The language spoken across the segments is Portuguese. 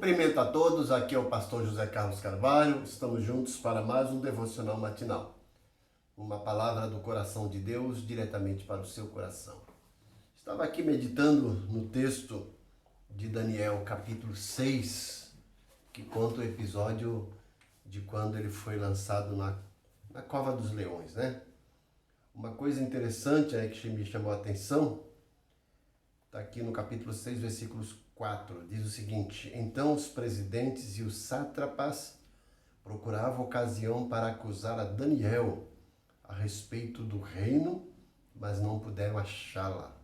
Cumprimento a todos, aqui é o pastor José Carlos Carvalho, estamos juntos para mais um devocional matinal. Uma palavra do coração de Deus diretamente para o seu coração. Estava aqui meditando no texto de Daniel, capítulo 6, que conta o episódio de quando ele foi lançado na cova dos leões, né? Uma coisa interessante que me chamou a atenção, está aqui no capítulo 6, versículos 4, diz o seguinte: Então os presidentes e os sátrapas procuravam ocasião para acusar a Daniel a respeito do reino, mas não puderam achá-la,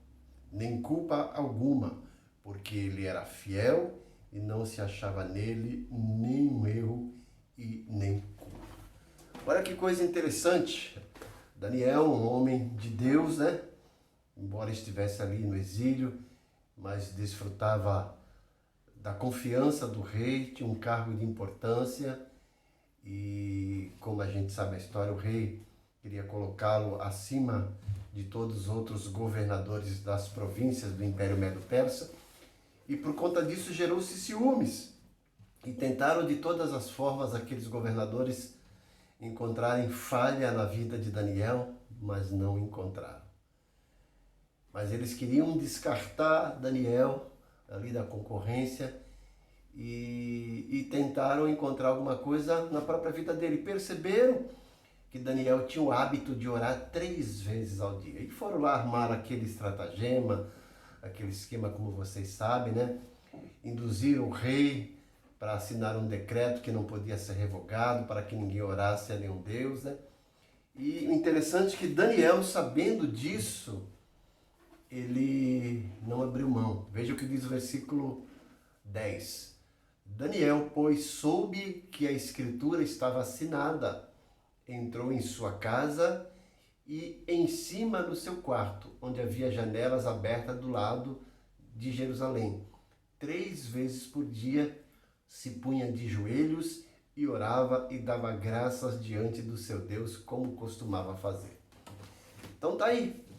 nem culpa alguma, porque ele era fiel e não se achava nele nenhum erro e nem culpa. Olha que coisa interessante. Daniel, um homem de Deus, né? Embora estivesse ali no exílio, mas desfrutava da confiança do rei, tinha um cargo de importância e, como a gente sabe a história, o rei queria colocá-lo acima de todos os outros governadores das províncias do Império Medo-Persa, e por conta disso gerou-se ciúmes e tentaram de todas as formas aqueles governadores encontrarem falha na vida de Daniel, mas não encontraram. Mas eles queriam descartar Daniel ali da concorrência e tentaram encontrar alguma coisa na própria vida dele. Perceberam que Daniel tinha o hábito de orar 3 vezes ao dia. E foram lá armar aquele estratagema, aquele esquema, como vocês sabem, né? Induziram o rei para assinar um decreto que não podia ser revogado, para que ninguém orasse a nenhum Deus, né? E o interessante é que Daniel, sabendo disso, ele não abriu mão. Veja o que diz o versículo 10. Daniel, pois, soube que a escritura estava assinada, entrou em sua casa e em cima do seu quarto, onde havia janelas abertas do lado de Jerusalém. 3 vezes por dia se punha de joelhos e orava e dava graças diante do seu Deus, como costumava fazer. Então tá aí.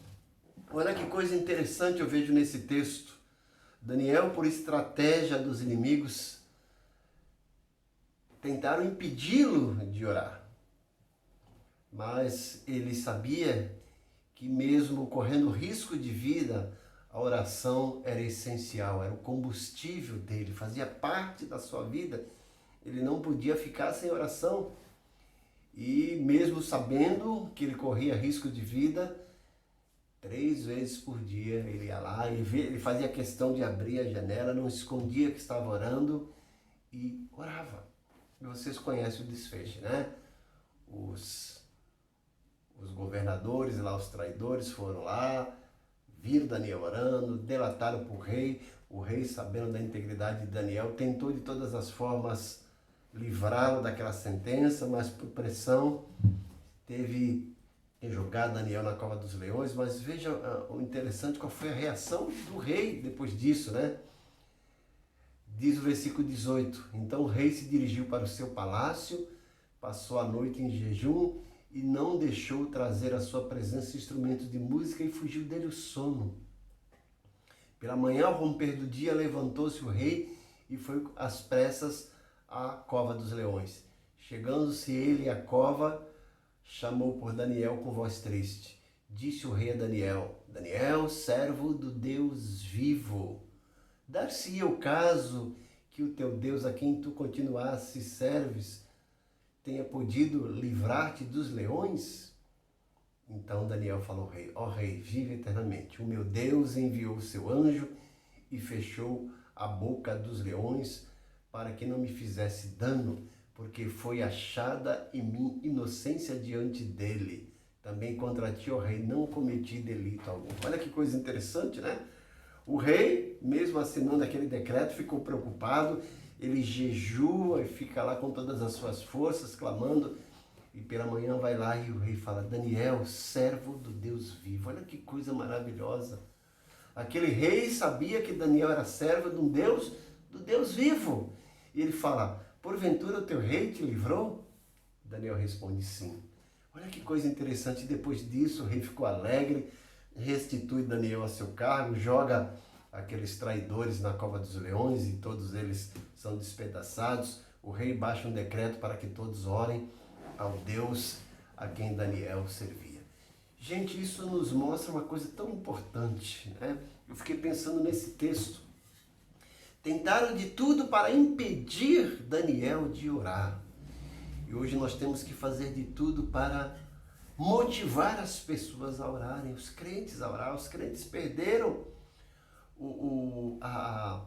Olha que coisa interessante eu vejo nesse texto. Daniel, por estratégia dos inimigos, tentaram impedi-lo de orar. Mas ele sabia que mesmo correndo risco de vida, a oração era essencial, era o combustível dele, fazia parte da sua vida. Ele não podia ficar sem oração. E mesmo sabendo que ele corria risco de vida, 3 vezes por dia ele ia lá, ele fazia questão de abrir a janela, não escondia que estava orando e orava. E vocês conhecem o desfecho, né? Os governadores lá, os traidores foram lá, viram Daniel orando, delataram para o rei. O rei, sabendo da integridade de Daniel, tentou de todas as formas livrá-lo daquela sentença, mas por pressão teve jogar Daniel na cova dos leões. Mas veja o interessante, qual foi a reação do rei depois disso, né? Diz o versículo 18, então o rei se dirigiu para o seu palácio, passou a noite em jejum e não deixou trazer à sua presença instrumentos de música e fugiu dele o sono. Pela manhã, ao romper do dia, levantou-se o rei e foi às pressas à cova dos leões. Chegando-se ele à cova, chamou por Daniel com voz triste. Disse o rei a Daniel: Daniel, servo do Deus vivo, dar-se-ia o caso que o teu Deus, a quem tu continuaste serves, tenha podido livrar-te dos leões? Então Daniel falou ao rei: ó rei, vive eternamente. O meu Deus enviou o seu anjo e fechou a boca dos leões para que não me fizesse dano, porque foi achada em mim inocência diante dele. Também contra ti, ó rei, não cometi delito algum. Olha que coisa interessante, né? O rei, mesmo assinando aquele decreto, ficou preocupado. Ele jejua e fica lá com todas as suas forças, clamando. E pela manhã vai lá e o rei fala: Daniel, servo do Deus vivo. Olha que coisa maravilhosa. Aquele rei sabia que Daniel era servo de um Deus, do Deus vivo. E ele fala: porventura o teu rei te livrou? Daniel responde: sim. Olha que coisa interessante. Depois disso, o rei ficou alegre, restitui Daniel a seu cargo, joga aqueles traidores na cova dos leões e todos eles são despedaçados. O rei baixa um decreto para que todos orem ao Deus a quem Daniel servia. Gente, isso nos mostra uma coisa tão importante, né? Eu fiquei pensando nesse texto. Tentaram de tudo para impedir Daniel de orar. E hoje nós temos que fazer de tudo para motivar as pessoas a orarem, os crentes a orar. Os crentes perderam a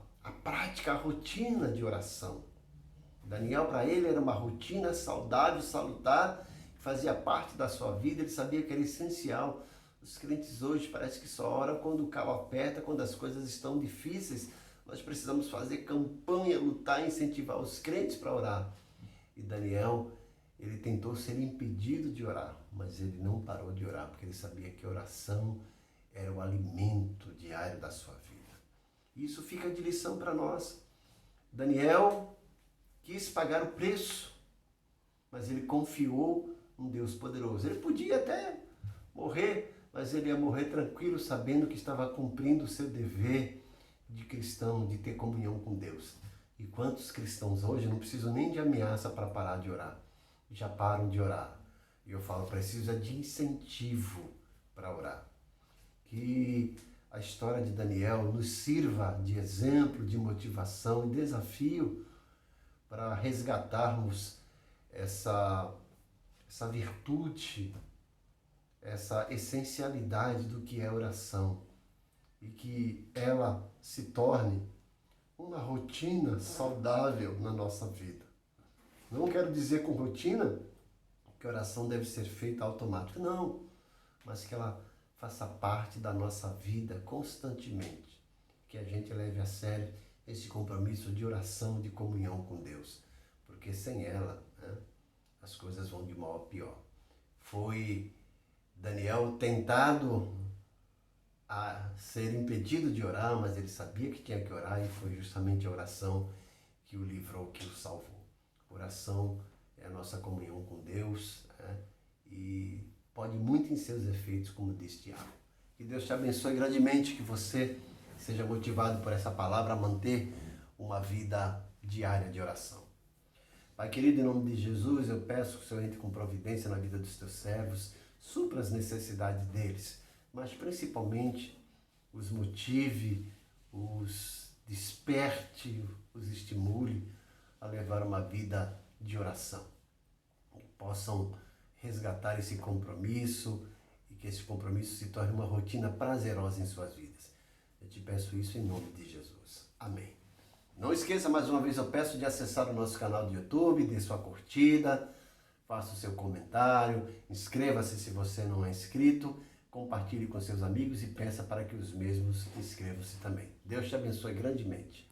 prática, a rotina de oração. Daniel, para ele, era uma rotina saudável, salutar, que fazia parte da sua vida, ele sabia que era essencial. Os crentes hoje parece que só oram quando o calo aperta, quando as coisas estão difíceis. Nós precisamos fazer campanha, lutar, incentivar os crentes para orar. E Daniel, ele tentou ser impedido de orar, mas ele não parou de orar, porque ele sabia que a oração era o alimento diário da sua vida. E isso fica de lição para nós. Daniel quis pagar o preço, mas ele confiou num Deus poderoso. Ele podia até morrer, mas ele ia morrer tranquilo, sabendo que estava cumprindo o seu dever de cristão, de ter comunhão com Deus. E quantos cristãos hoje não precisam nem de ameaça para parar de orar? Já param de orar. E eu falo, precisa de incentivo para orar. Que a história de Daniel nos sirva de exemplo, de motivação e desafio para resgatarmos essa virtude, essa essencialidade do que é oração e que ela se torne uma rotina saudável na nossa vida. Não quero dizer com rotina que a oração deve ser feita automática, não, mas que ela faça parte da nossa vida constantemente, que a gente leve a sério esse compromisso de oração, de comunhão com Deus, porque sem ela, né, as coisas vão de mal a pior. Foi Daniel tentado a ser impedido de orar, mas ele sabia que tinha que orar e foi justamente a oração que o livrou, que o salvou. Oração é a nossa comunhão com Deus, né? E pode muito em seus efeitos, como disse Tiago. Que Deus te abençoe grandemente, que você seja motivado por essa palavra a manter uma vida diária de oração. Pai querido, em nome de Jesus, eu peço que o Senhor entre com providência na vida dos teus servos, supra as necessidades deles, mas principalmente os motive, os desperte, os estimule a levar uma vida de oração. Que possam resgatar esse compromisso e que esse compromisso se torne uma rotina prazerosa em suas vidas. Eu te peço isso em nome de Jesus. Amém. Não esqueça, mais uma vez eu peço de acessar o nosso canal do YouTube, dê sua curtida, faça o seu comentário, inscreva-se se você não é inscrito, compartilhe com seus amigos e peça para que os mesmos inscrevam-se também. Deus te abençoe grandemente.